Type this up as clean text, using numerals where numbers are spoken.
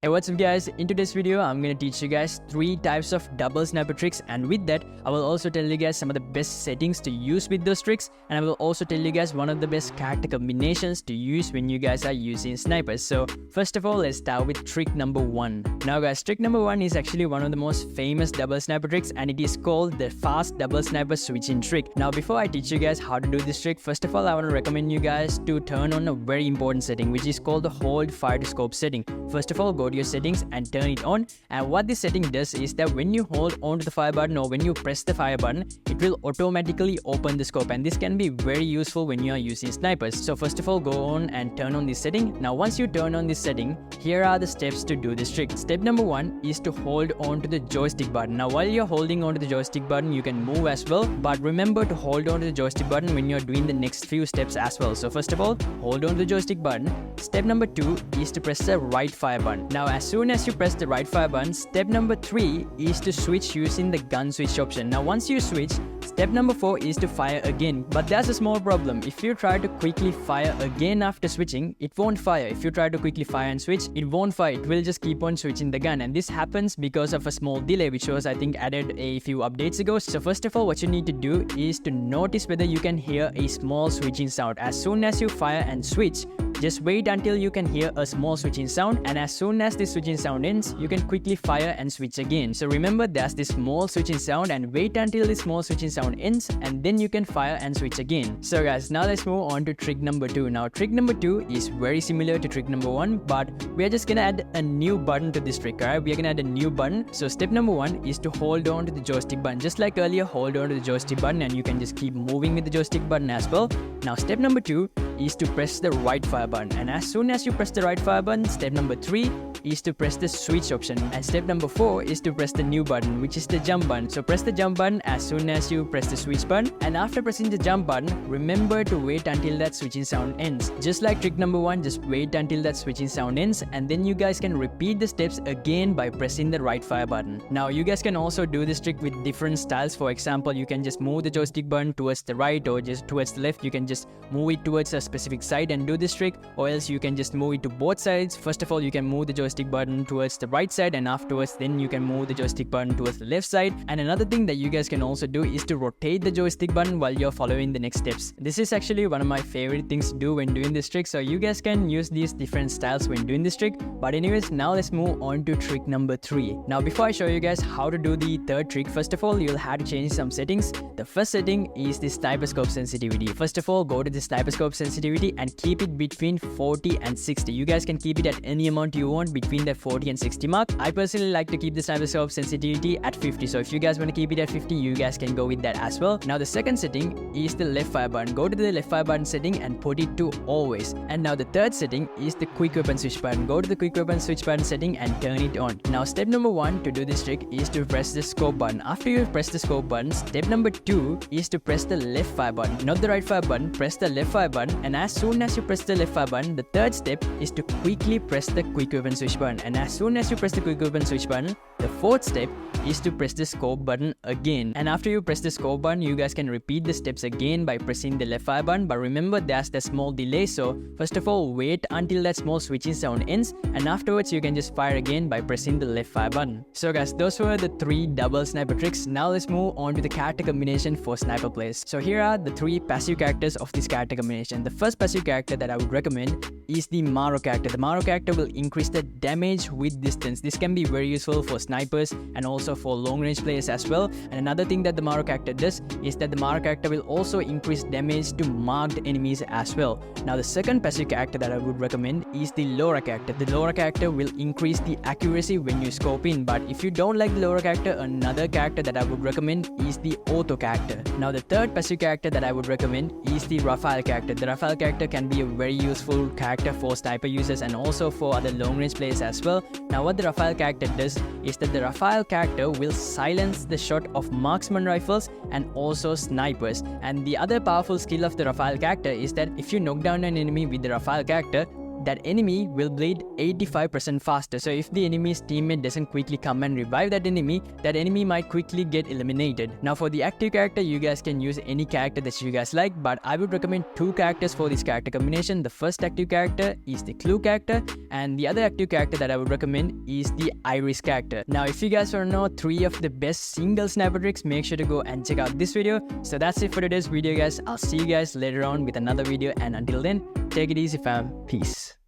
Hey, what's up guys? In today's video, I'm gonna teach you guys 3 types of double sniper tricks, and with that, I will also tell you guys some of the best settings to use with those tricks, and I will also tell you guys one of the best character combinations to use when you guys are using snipers. So first of all, let's start with trick number 1. Now guys, trick number 1 is actually one of the most famous double sniper tricks, and it is called the fast double sniper switching trick. Now before I teach you guys how to do this trick, first of all, I want to recommend you guys to turn on a very important setting, which is called the hold fire to scope setting. First of all, go to your settings and turn it on, and what this setting does is that when you hold on to the fire button or when you press the fire button, it will automatically open the scope, and this can be very useful when you are using snipers. So first of all, go on and turn on this setting. Now once you turn on this setting, here are the steps to do this trick. Step number 1 is to hold on to the joystick button. Now while you're holding on to the joystick button, you can move as well, but remember to hold on to the joystick button when you're doing the next few steps as well. So first of all, hold on to the joystick button. Step number 2 is to press the right fire button. Now as soon as you press the right fire button, step number 3 is to switch using the gun switch option. Now once you switch, step number 4 is to fire again, but there's a small problem. If you try to quickly fire again after switching, it won't fire. If you try to quickly fire and switch, it won't fire. It will just keep on switching the gun, and this happens because of a small delay which was I think added a few updates ago. So first of all, what you need to do is to notice whether you can hear a small switching sound. As soon as you fire and switch, just wait until you can hear a small switching sound, and as soon as this switching sound ends, you can quickly fire and switch again. So remember, there's this small switching sound, and wait until this small switching sound ends, and then you can fire and switch again. So guys, now let's move on to trick number 2. Now trick number 2 is very similar to trick number 1, but we are just gonna add a new button to this trick, alright? We are gonna add a new button. So step number 1 is to hold on to the joystick button. Just like earlier, hold on to the joystick button, and you can just keep moving with the joystick button as well. Now step number 2 is to press the right fire button, and as soon as you press the right fire button, step number 3 is to press the switch option, and step number 4 is to press the new button, which is the jump button. So press the jump button as soon as you press the switch button, and after pressing the jump button, remember to wait until that switching sound ends. Just like trick number 1, just wait until that switching sound ends, and then you guys can repeat the steps again by pressing the right fire button. Now you guys can also do this trick with different styles. For example, you can just move the joystick button towards the right or just towards the left. You can just move it towards a specific side and do this trick, or else you can just move it to both sides. First of all, you can move the joystick button towards the right side, and afterwards then you can move the joystick button towards the left side. And another thing that you guys can also do is to rotate the joystick button while you're following the next steps. This is actually one of my favorite things to do when doing this trick, so you guys can use these different styles when doing this trick. But anyways, now let's move on to trick number 3. Now before I show you guys how to do the third trick, first of all, you'll have to change some settings. The first setting is the sniper scope sensitivity. First of all, go to the sniper scope sensitivity and keep it between 40 and 60. You guys can keep it at any amount you want between the 40 and 60 mark. I personally like to keep the sniper scope sensitivity at 50, so if you guys want to keep it at 50, you guys can go with that as well. Now the second setting is the left fire button. Go to the left fire button setting and put it to always. And now the third setting is the quick weapon switch button. Go to the quick weapon switch button setting and turn it on. Now step number 1 to do this trick is to press the scope button. After you press the scope button, step number 2 is to press the left fire button, not the right fire button. Press the left fire button, and as soon as you press the left fire button, the third step is to quickly press the quick weapon switch button, and as soon as you press the quick weapon switch button, the fourth step is to press the scope button again. And after you press the scope button, you guys can repeat the steps again by pressing the left fire button, but remember there's the small delay, so first of all, wait until that small switching sound ends, and afterwards you can just fire again by pressing the left fire button. So guys, those were the 3 double sniper tricks. Now let's move on to the character combination for sniper players. So here are the 3 passive characters of this character combination. The first passive character that I would recommend is the Maro character. The Maro character will increase the damage with distance. This can be very useful for snipers and also for long range players as well. And another thing that the Maro character does is that the Maro character will also increase damage to marked enemies as well. Now the second passive character that I would recommend is the Laura character. The Laura character will increase the accuracy when you scope in, but if you don't like the Laura character, another character that I would recommend is the Otho character. Now the third passive character that I would recommend is the Raphael character. The Raphael character can be a very useful character for sniper users and also for other long range players as well. Now what the Raphael character does is that the Raphael character will silence the shot of marksman rifles and also snipers. And the other powerful skill of the Raphael character is that if you knock down an enemy with the Raphael character, that enemy will bleed 85% faster. So if the enemy's teammate doesn't quickly come and revive that enemy might quickly get eliminated. Now for the active character, you guys can use any character that you guys like, but I would recommend two characters for this character combination. The first active character is the Clue character, and the other active character that I would recommend is the Iris character. Now if you guys want to know 3 of the best single sniper tricks, make sure to go and check out this video. So that's it for today's video guys. I'll see you guys later on with another video, and until then, take it easy fam. Peace.